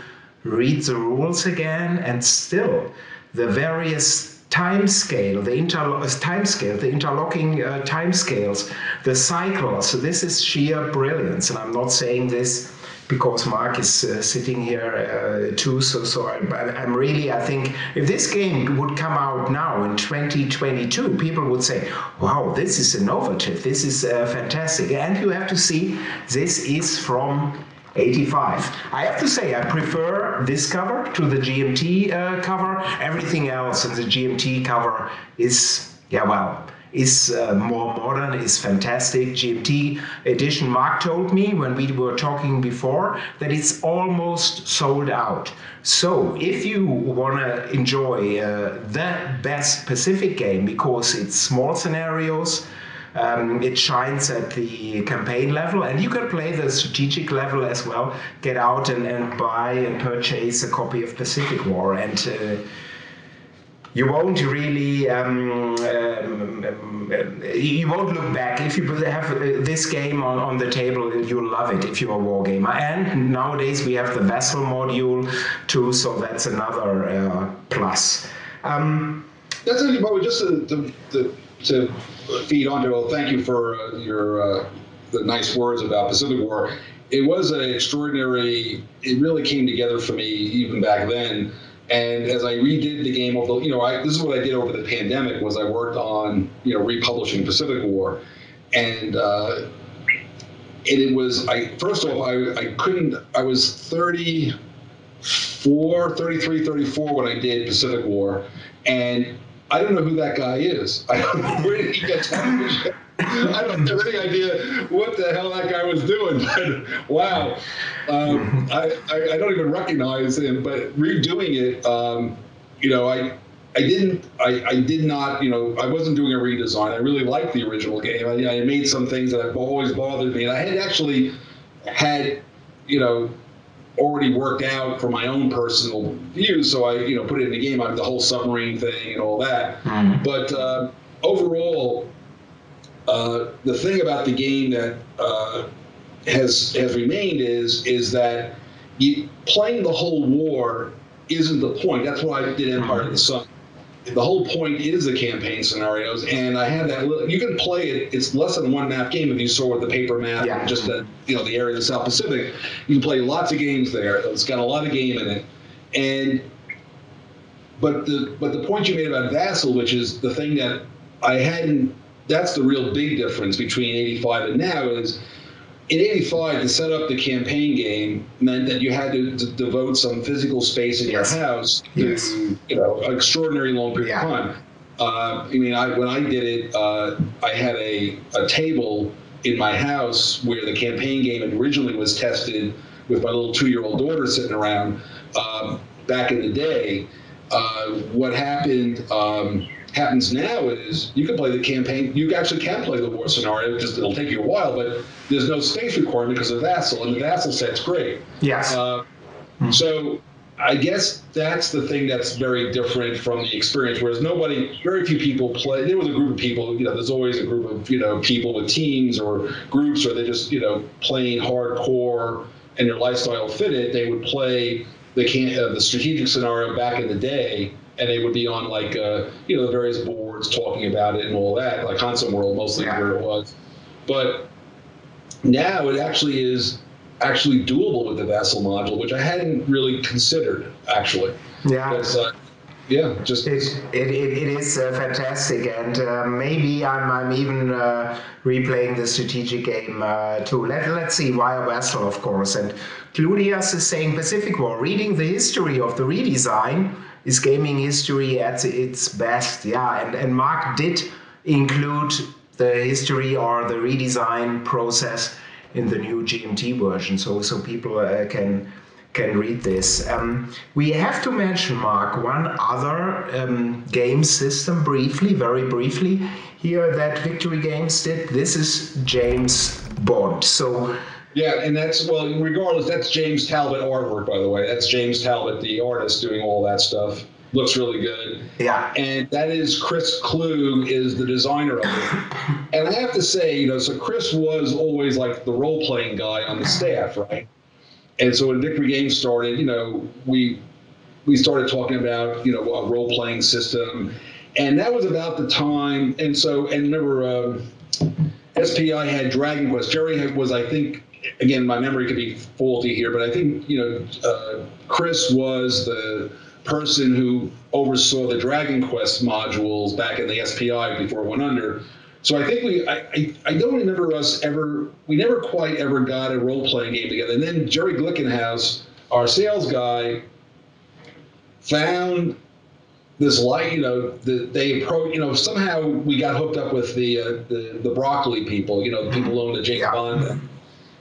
read the rules again, and still the various time scale, the interlocking time scales, the cycles. So this is sheer brilliance, and I'm not saying this because Mark is sitting here too. So I'm really, I think if this game would come out now in 2022, people would say, wow, this is innovative, this is fantastic. And you have to see, this is from '85. I have to say, I prefer this cover to the GMT cover. Everything else in the GMT cover is, is more modern, is fantastic. GMT edition, Mark told me when we were talking before that it's almost sold out. So if you want to enjoy the best Pacific game, because it's small scenarios, it shines at the campaign level, and you can play the strategic level as well. Get out and buy and purchase a copy of Pacific War, and you won't really you won't look back. If you have this game on the table, you'll love it if you're a war gamer. And nowadays we have the Vessel module too, so that's another plus. That's actually probably just to feed onto. Well, thank you for your the nice words about Pacific War. It was an extraordinary. It really came together for me even back then. And as I redid the game, this is what I did over the pandemic. Was I worked on republishing Pacific War, and it was first off I couldn't. I was 33, 34 when I did Pacific War, and I don't know who that guy is. I don't know where did he get television. I don't have any idea what the hell that guy was doing, but wow. I don't even recognize him, but redoing it, I did not, I wasn't doing a redesign. I really liked the original game. I made some things that have always bothered me, and I had actually already worked out for my own personal views, so I, put it in the game. I have the whole submarine thing and all that. But overall, the thing about the game that has remained is that playing the whole war isn't the point. That's why I did Empire of the Sun. The whole point is the campaign scenarios, and I have that. You can play it. It's less than a 1-map game if you saw with the paper map, and just the area of the South Pacific. You can play lots of games there. It's got a lot of game in it, but the point you made about Vassal, which is the thing that I hadn't. That's the real big difference between '85 and now is. In '85, to set up the campaign game meant that you had to devote some physical space in your house to, an extraordinary long period of time. When I did it, I had a table in my house where the campaign game originally was tested with my little 2-year-old daughter sitting around back in the day. What happens now is you can play the campaign. You actually can play the war scenario. It'll take you a while, but there's no space requirement because of Vassal, and the Vassal set's great. Yes. So I guess that's the thing that's very different from the experience. Whereas very few people play. There was a group of people. There's always a group of people with teams or groups, or they're just playing hardcore and their lifestyle fit it. They would play the strategic scenario back in the day. And they would be on the various boards talking about it and all that, like Hansen World mostly where it was. But now it actually is doable with the Vassal module, which I hadn't really considered actually. Yeah. Yeah, it is fantastic, and maybe I'm even replaying the strategic game too. Let's see, Wire Vessel, of course, and Claudius is saying Pacific War. Reading the history of the redesign is gaming history at its best. Yeah, and Mark did include the history or the redesign process in the new GMT version, so people can read this. We have to mention, Mark, one other game system briefly, very briefly, here that Victory Games did. This is James Bond. So yeah, and that's, well, regardless, that's James Talbot artwork, by the way. That's James Talbot, the artist, doing all that stuff. Looks really good. Yeah. And that is Chris Klug is the designer of it. And I have to say, so Chris was always like the role-playing guy on the staff, right? And so when Victory Games started, we started talking about, a role-playing system. And that was about the time. And remember, SPI had Dragon Quest. Jerry was, I think, again, my memory could be faulty here, but I think, Chris was the person who oversaw the Dragon Quest modules back in the SPI before it went under. So I think I don't remember we never quite ever got a role-playing game together. And then Jerry Glickenhaus, our sales guy, found this light, they approached, somehow we got hooked up with the Broccoli people, the people who own the James Bond.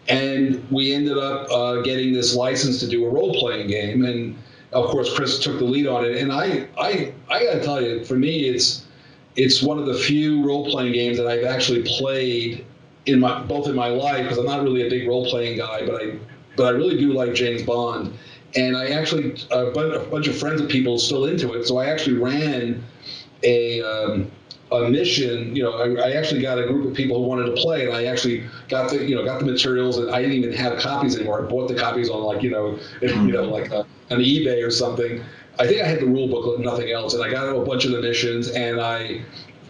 And we ended up getting this license to do a role-playing game. And of course, Chris took the lead on it. And I got to tell you, for me, it's one of the few role-playing games that I've actually played both in my life, because I'm not really a big role-playing guy, but I really do like James Bond. And I actually, a bunch of friends and people still into it, so I actually ran a mission. I actually got a group of people who wanted to play, and I actually got the materials, and I didn't even have copies anymore. I bought the copies on like on eBay or something. I think I had the rule booklet and nothing else, and I got a bunch of the missions, and I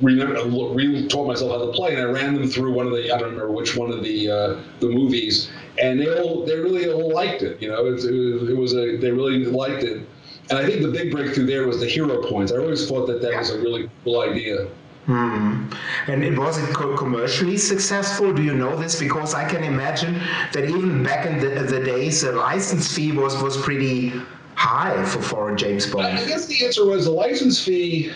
taught myself how to play, and I ran them through one of the, I don't remember which one of the movies, and they really all liked it. They really liked it, and I think the big breakthrough there was the hero points. I always thought that was a really cool idea. And was it commercially successful? Do you know this? Because I can imagine that even back in the days, the license fee was pretty high for James Bond. I guess the answer was the license fee.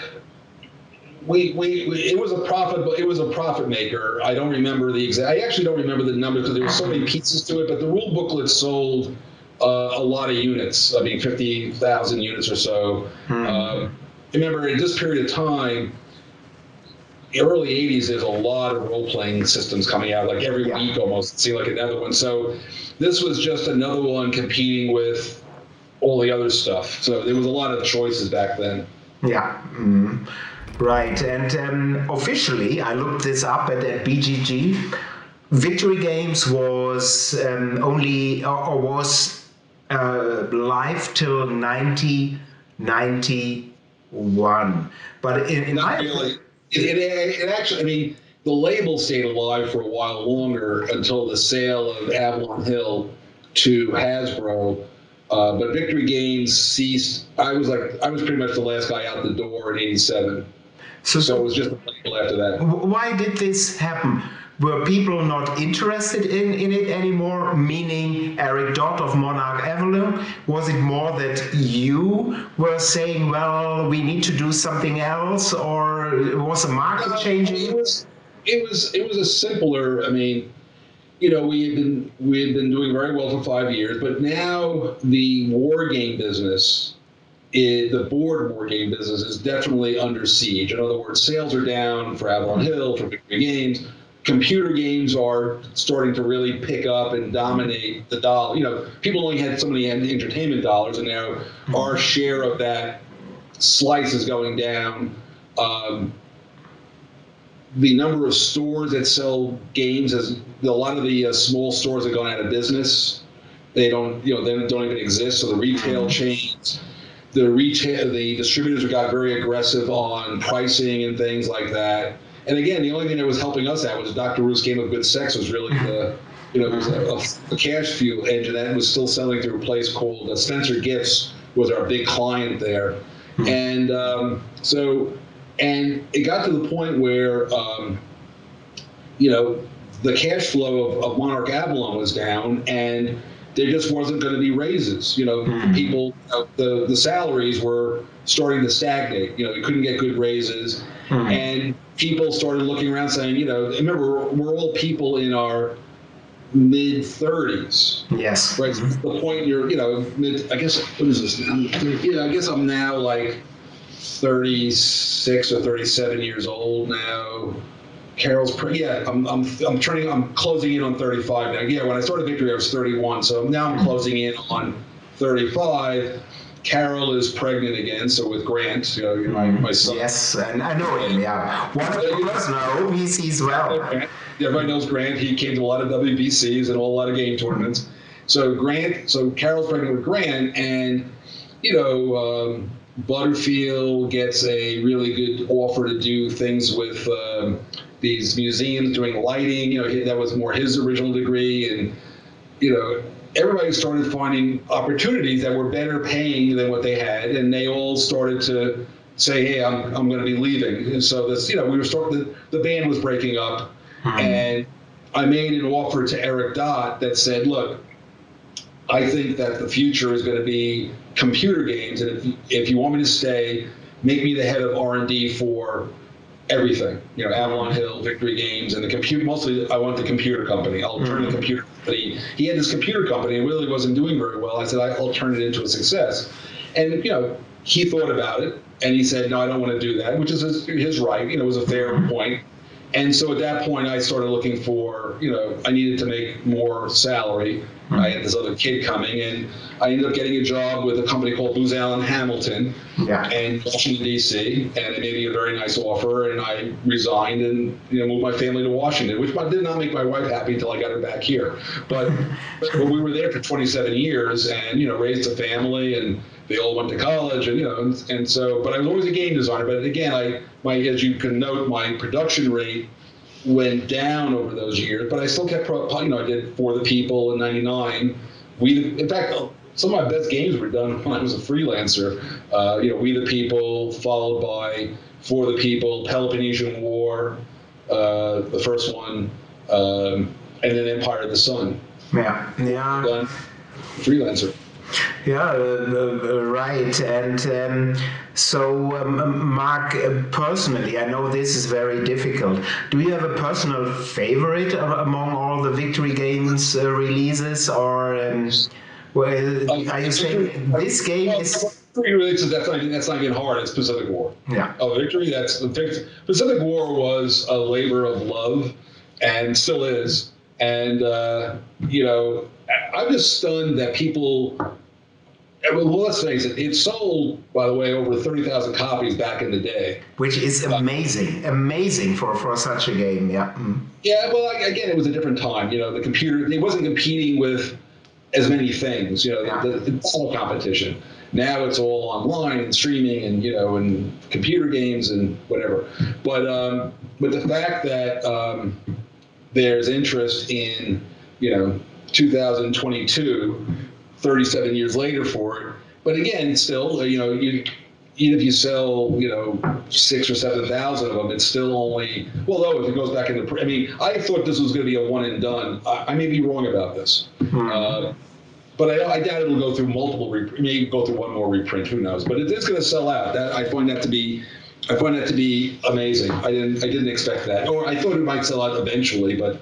It was a profit maker. I don't remember the exact. I actually don't remember the number because there were so many pieces to it. But the rule booklet sold a lot of units. I mean, 50,000 units or so. Remember, in this period of time, early 80s, there's a lot of role-playing systems coming out. Like every week, almost it seemed like another one. So this was just another one competing with all the other stuff. So there was a lot of choices back then. Yeah. Right, and officially, I looked this up at BGG. Victory Games was live till 1991, but in not really. It actually, I mean, the label stayed alive for a while longer until the sale of Avalon Hill to Hasbro. But Victory Games ceased. I was pretty much the last guy out the door in '87. So it was just a label after that. Why did this happen? Were people not interested in it anymore? Meaning Eric Dodd of Monarch Avalon? Was it more that you were saying, well, we need to do something else, or was the market changing? It was a simpler. I mean, we had been doing very well for 5 years, but now the war game business. The board war game business is definitely under siege. In other words, sales are down for Avalon Hill, for Victory Games. Computer games are starting to really pick up and dominate the dollar. People only had so many entertainment dollars, and now our share of that slice is going down. The number of stores that sell games a lot of the small stores have gone out of business. They don't even exist. So the retail chains. The distributors got very aggressive on pricing and things like that. And again, the only thing that was helping us out was Dr. Ruth's Game of Good Sex was really it was a cash fuel engine that was still selling through a place called Spencer Gifts was our big client there. And and it got to the point where, the cash flow of Monarch Avalon was down, and there just wasn't going to be raises. People, the salaries were starting to stagnate. We couldn't get good raises, and people started looking around saying, remember, we're all people in our mid 30s. Yes. Right. So the point you're, I guess, what is this? I guess I'm now like 36 or 37 years old now. Carol's I'm closing in on 35 now. Yeah, when I started Victory, I was 31, so now I'm closing in on 35. Carol is pregnant again, so with Grant, my son. Yes, and I know him. Yeah, one of us know he's well. Everybody knows Grant. He came to a lot of WBCs and a lot of game tournaments. So Carol's pregnant with Grant, and Butterfield gets a really good offer to do things with these museums doing lighting. That was more his original degree, and everybody started finding opportunities that were better paying than what they had, and they all started to say, "Hey, I'm going to be leaving." And so this, we were the band was breaking up, and I made an offer to Eric Dott that said, "Look, I think that the future is going to be computer games, and if you want me to stay, make me the head of R&D for everything. Avalon Hill, Victory Games, and the computer. Mostly, I want the computer company. I'll turn the computer company." He had this computer company and really wasn't doing very well. I said, "I'll turn it into a success." And he thought about it, and he said, "No, I don't want to do that," which is his right. It was a fair point. And so at that point, I started looking for, I needed to make more salary. I had this other kid coming, and I ended up getting a job with a company called Booz Allen Hamilton in Washington, D.C., and they made me a very nice offer, and I resigned and moved my family to Washington, which did not make my wife happy until I got her back here. But we were there for 27 years and, raised a family, and they all went to college, and so, but I was always a game designer. But again, as you can note, my production rate went down over those years, but I still kept, I did For the People in '99. In fact, some of my best games were done when I was a freelancer. We the People, followed by For the People, Peloponnesian War, the first one, and then Empire of the Sun. Yeah. Done freelancer. Yeah, right. And Mark, personally, I know this is very difficult. Do you have a personal favorite among all the Victory Games releases, or are you saying this game is? That's not even hard. It's Pacific War. Yeah. Victory. Pacific War was a labor of love, and still is. And I'm just stunned that people. Well, let's face it. It sold, by the way, over 30,000 copies back in the day, which is amazing for such a game. Yeah. Yeah. Well, again, it was a different time. The computer. It wasn't competing with as many things. It's all competition. Now it's all online and streaming and and computer games and whatever. But the fact that there's interest in 2022. 37 years later for it, but again, still, even if you sell, 6,000 or 7,000 of them, it's still only. Well, though, if it goes back into, I thought this was going to be a one and done. I may be wrong about this, but I doubt it'll go through multiple. Maybe go through one more reprint. Who knows? But it is going to sell out. I find that to be amazing. I didn't expect that, or I thought it might sell out eventually, but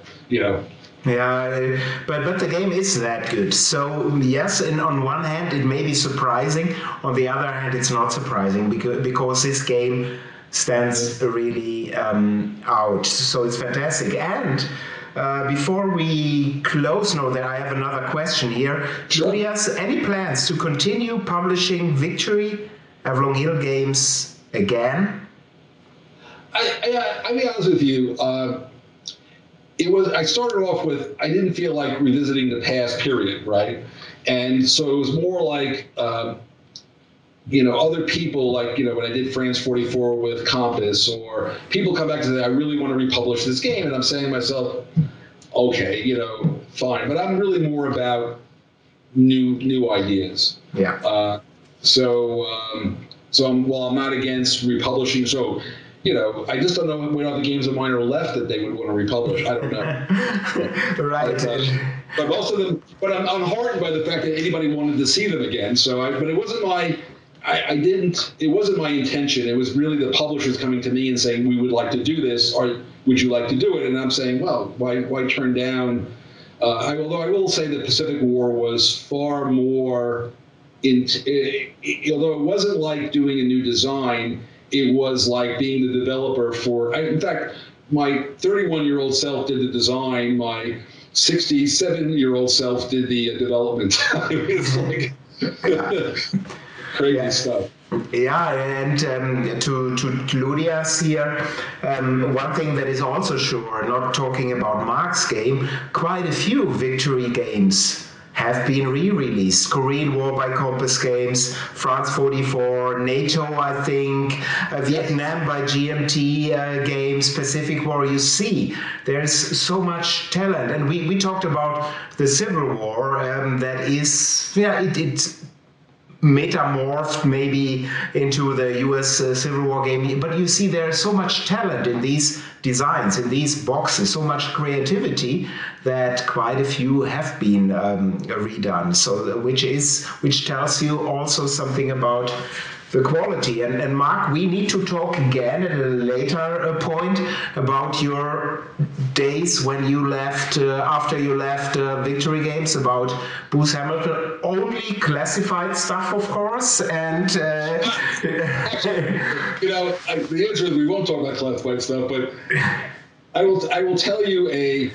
Yeah, but the game is that good. So yes, and on one hand it may be surprising. On the other hand, it's not surprising because this game stands really out. So it's fantastic. And before we close, I have another question here. Julius, any plans to continue publishing Victory Avalon Hill games again? I'll be honest with you. I started off with, I didn't feel like revisiting the past period, right? And so it was more like, other people, like, when I did France 44 with Compass, or people come back to say, I really want to republish this game. And I'm saying to myself, okay, fine. But I'm really more about new ideas. Yeah. So So while I'm not against republishing, so I just don't know what other games of mine are left that they would want to republish. I don't know. Right. But most of them. But I'm heartened by the fact that anybody wanted to see them again. But it wasn't my. It wasn't my intention. It was really the publishers coming to me and saying, we would like to do this, or would you like to do it? And I'm saying, well, why turn down? Although I will say that Pacific War was far more, although it wasn't like doing a new design, it was like being the developer in fact, my 31-year-old self did the design, my 67-year-old self did the development. It's like crazy stuff. Yeah, and to Claudia's here, one thing that is also sure, not talking about Mark's game, quite a few victory games have been re-released. Korean War by Compass Games, France 44, NATO, I think, Vietnam by GMT Games, Pacific War. You see, there's so much talent. And we talked about the Civil War, that is, it's metamorphed maybe into the US Civil War game, but you see there's so much talent in these designs, in these boxes, so much creativity that quite a few have been redone. So which tells you also something about the quality. And Mark, we need to talk again at a later point about your days when you left, after you left Victory Games, about Booth Hamilton. Only classified stuff, of course. And the answer is we won't talk about classified stuff, but I will tell you a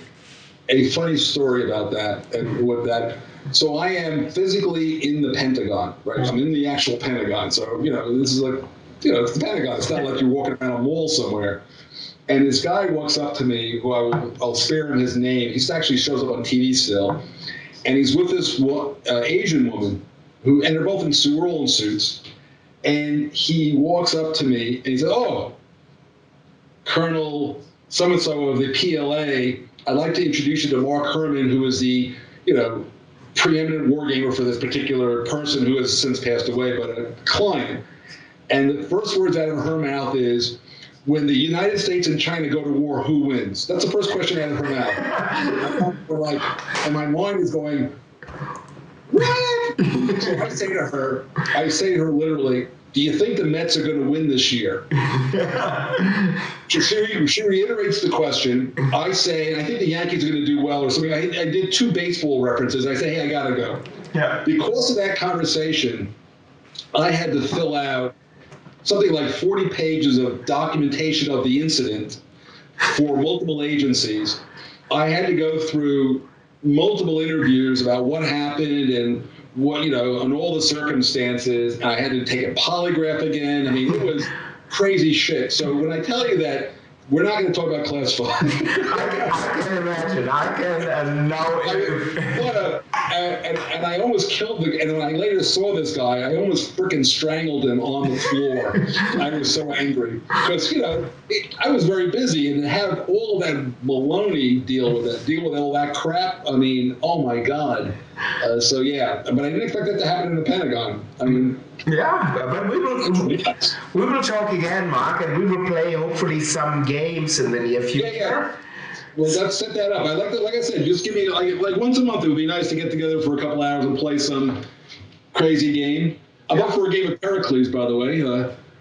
funny story about that and what that. So I am physically in the Pentagon, right? I'm in the actual Pentagon. So, this is like, it's the Pentagon. It's not like you're walking around a mall somewhere. And this guy walks up to me, who I'll spare him his name. He actually shows up on TV still. And he's with this Asian woman, and they're both we're all in suits. And he walks up to me and he said, "Oh, Colonel so-and-so of the PLA, I'd like to introduce you to Mark Herman, who is the, preeminent wargamer for this particular person who has since passed away, but a client." And the first words out of her mouth is, "When the United States and China go to war, who wins?" That's the first question out of her mouth. And my mind is going, what? So I say to her literally, "Do you think the Mets are going to win this year?" She reiterates the question. I say, "I think the Yankees are going to do well," or something. I did 2 baseball references. I say, "Hey, I got to go." Yeah. Because of that conversation, I had to fill out something like 40 pages of documentation of the incident for multiple agencies. I had to go through multiple interviews about what happened and what, and all the circumstances. I had to take a polygraph again. I mean, it was crazy shit. So when I tell you that we're not going to talk about classified. I can imagine. I can know. And I almost killed and when I later saw this guy, I almost freaking strangled him on the floor. I was so angry because, I was very busy, and to have all that baloney deal with all that crap. I mean, oh my God. So yeah, but I didn't expect that to happen in the Pentagon. I mean. Yeah, but we will talk again, Mark, and we will play hopefully some games in the near future. Yeah. Well, let's set that up. I like I said, just give me like once a month. It would be nice to get together for a couple hours and play some crazy game. I'm up for a game of Pericles, by the way.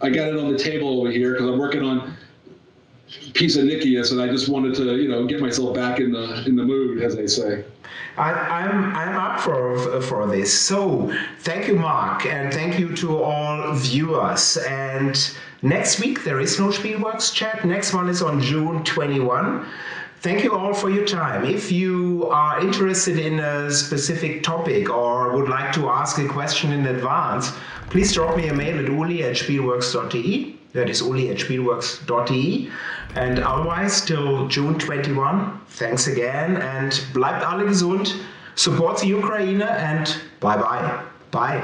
I got it on the table over here because I'm working on a piece of Nicias, and I just wanted to get myself back in the mood, as they say. I'm up for this. So thank you, Mark, and thank you to all viewers. And next week there is no Spielworxx chat. Next one is on June 21. Thank you all for your time. If you are interested in a specific topic or would like to ask a question in advance, please drop me a mail at uli@spielworxx.de. That is uli@spielworxx.de. And otherwise, till June 21, thanks again, and bleibt alle gesund, support the Ukraine, and bye-bye. Bye.